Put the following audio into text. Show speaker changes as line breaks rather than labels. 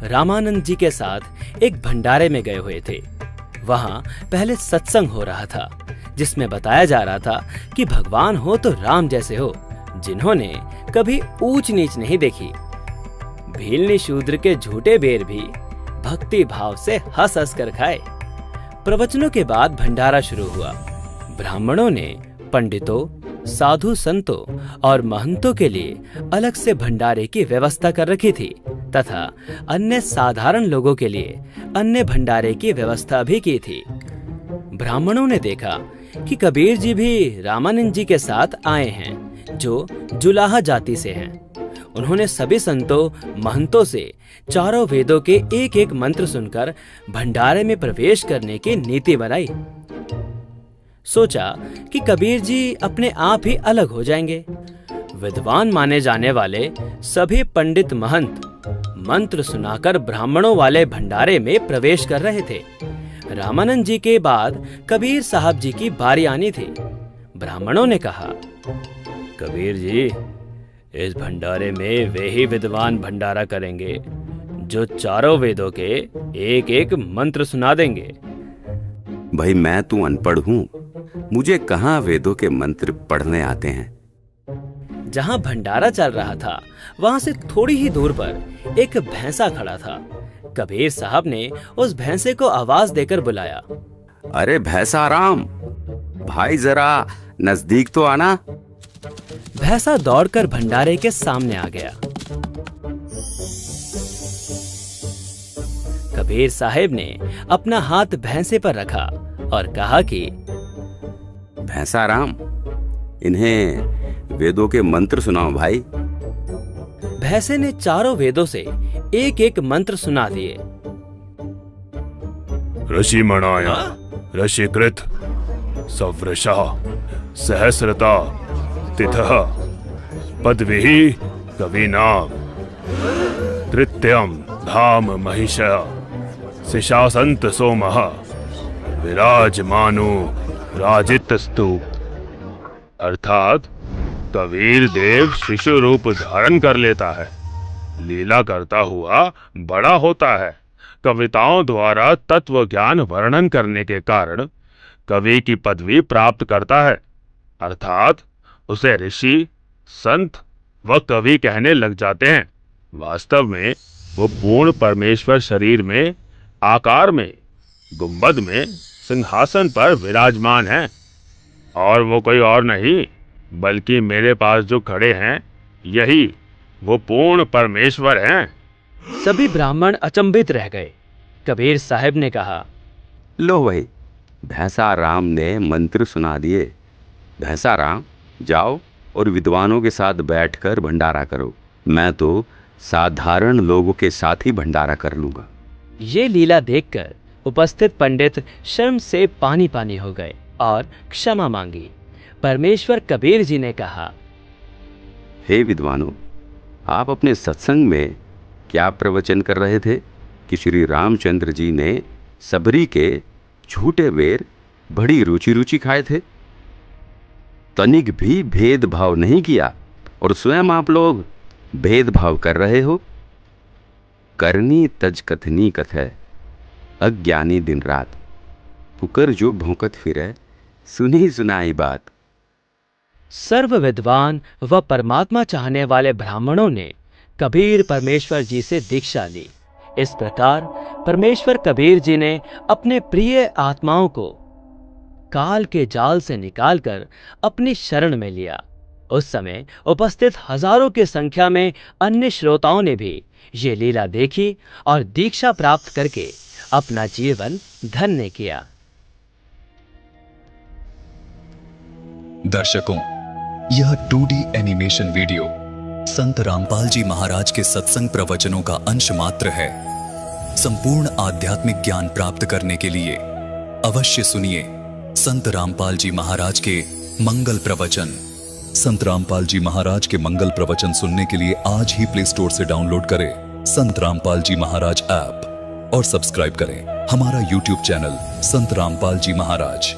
रामानंद जी के साथ एक भंडारे में गए हुए थे। वहां पहले सत्संग हो रहा था, जिसमें बताया जा रहा था कि भगवान हो तो राम जैसे हो, जिन्होंने कभी ऊंच नीच नहीं देखी। भीलनी शूद्र के झूठे बेर भी भक्ति भाव से हंस हंस कर खाए। प्रवचनों के बाद भंडारा शुरू हुआ। ब्राह्मणों ने पंडितों, साधु संतों और महंतों के लिए अलग से भंडारे की व्यवस्था कर रखी थी तथा अन्य साधारण लोगों के लिए अन्य भंडारे की व्यवस्था भी की थी। ब्राह्मणों ने देखा कि कबीर जी भी रामानंद जी के साथ आए हैं, जो जुलाहा जाति से हैं। उन्होंने सभी संतों, महंतों से चारों वेदों के एक एक मंत्र सुनकर भंडारे में प्रवेश करने की नीति बनाई। सोचा कि कबीर जी अपने आप ही अलग हो जाएंगे। विद्वान माने जाने वाले सभी पंडित महंत मंत्र सुनाकर ब्राह्मणों वाले भंडारे में प्रवेश कर रहे थे। रामानंद जी के बाद कबीर साहब जी की बारी आनी थी। ब्राह्मणों ने कहा, कबीर जी, इस भंडारे में वे ही विद्वान भंडारा करेंगे जो चारों वेदों के एक एक मंत्र सुना देंगे।
भाई, मैं तो अनपढ़ हूँ, मुझे कहाँ वेदों के मंत्र पढ़ने आते हैं।
जहाँ भंडारा चल रहा था वहाँ से थोड़ी ही दूर पर एक भैंसा खड़ा था। कबीर साहब ने उस भैंसे को आवाज देकर बुलाया,
अरे भैंसा राम, भाई जरा नजदीक तो आना।
भैंसा दौड़कर भंडारे के सामने आ गया। कबीर साहब ने अपना हाथ भैंसे पर रखा और कहा कि
भैंसा राम, इन्हें वेदों के मंत्र सुनाओ भाई।
भैंसे ने चारों वेदों से एक एक मंत्र सुना दिए।
ऋषि मणाया, ऋषिकृत, सवृषा, सहस्रता, तिथः, पद्भिः कवीनां, तृतीयं धाम महिषा, शिशासन्त सोमः, विराजमानो राजितस्तु। अर्थात कबीर देव शिशु रूप धारण कर लेता है, लीला करता हुआ बड़ा होता है। कविताओं द्वारा तत्व ज्ञान वर्णन करने के कारण कवि की पदवी प्राप्त करता है, अर्थात उसे ऋषि, संत व कवि कहने लग जाते हैं। वास्तव में वो पूर्ण परमेश्वर शरीर में, आकार में, गुंबद में, सिंहासन पर विराजमान है, और वो कोई और नहीं बल्कि मेरे पास जो खड़े हैं यही वो पूर्ण परमेश्वर हैं।
सभी ब्राह्मण अचंभित रह गए। कबीर साहब ने कहा,
लो भाई, भैंसा राम ने मंत्र सुना दिए। भैंसा राम, जाओ और विद्वानों के साथ बैठकर भंडारा करो। मैं तो साधारण लोगों के साथ ही भंडारा कर लूंगा।
ये लीला देखकर उपस्थित पंडित शर्म से पानी पानी हो गए और क्षमा मांगी। परमेश्वर कबीर जी ने कहा,
हे विद्वानों, आप अपने सत्संग में क्या प्रवचन कर रहे थे कि श्री रामचंद्र जी ने सबरी के झूठे बेर बड़ी रुचि रुचि खाए थे, तनिक भी भेदभाव नहीं किया, और स्वयं आप लोग भेदभाव कर रहे हो। करनी तज कथनी कथय, अज्ञानी दिन रात, पुकर जो भौंकत फिरे, सुनी सुनाई बात।
सर्व विद्वान व परमात्मा चाहने वाले ब्राह्मणों ने कबीर परमेश्वर जी से दीक्षा ली। इस प्रकार परमेश्वर कबीर जी ने अपने प्रिय आत्माओं को काल के जाल से निकालकर अपनी शरण में लिया। उस समय उपस्थित हजारों की संख्या में अन्य श्रोताओं ने भी ये लीला देखी और दीक्षा प्राप्त करके अपना जीवन धन्य किया।
दर्शकों, यह 2D एनिमेशन वीडियो संत रामपाल जी महाराज के सत्संग प्रवचनों का अंश मात्र है। संपूर्ण आध्यात्मिक ज्ञान प्राप्त करने के लिए अवश्य सुनिए संत रामपाल जी महाराज के मंगल प्रवचन। संत रामपाल जी महाराज के मंगल प्रवचन सुनने के लिए आज ही प्ले स्टोर से डाउनलोड करें संत रामपाल जी महाराज ऐप और सब्सक्राइब करें हमारा YouTube चैनल संत रामपाल जी महाराज।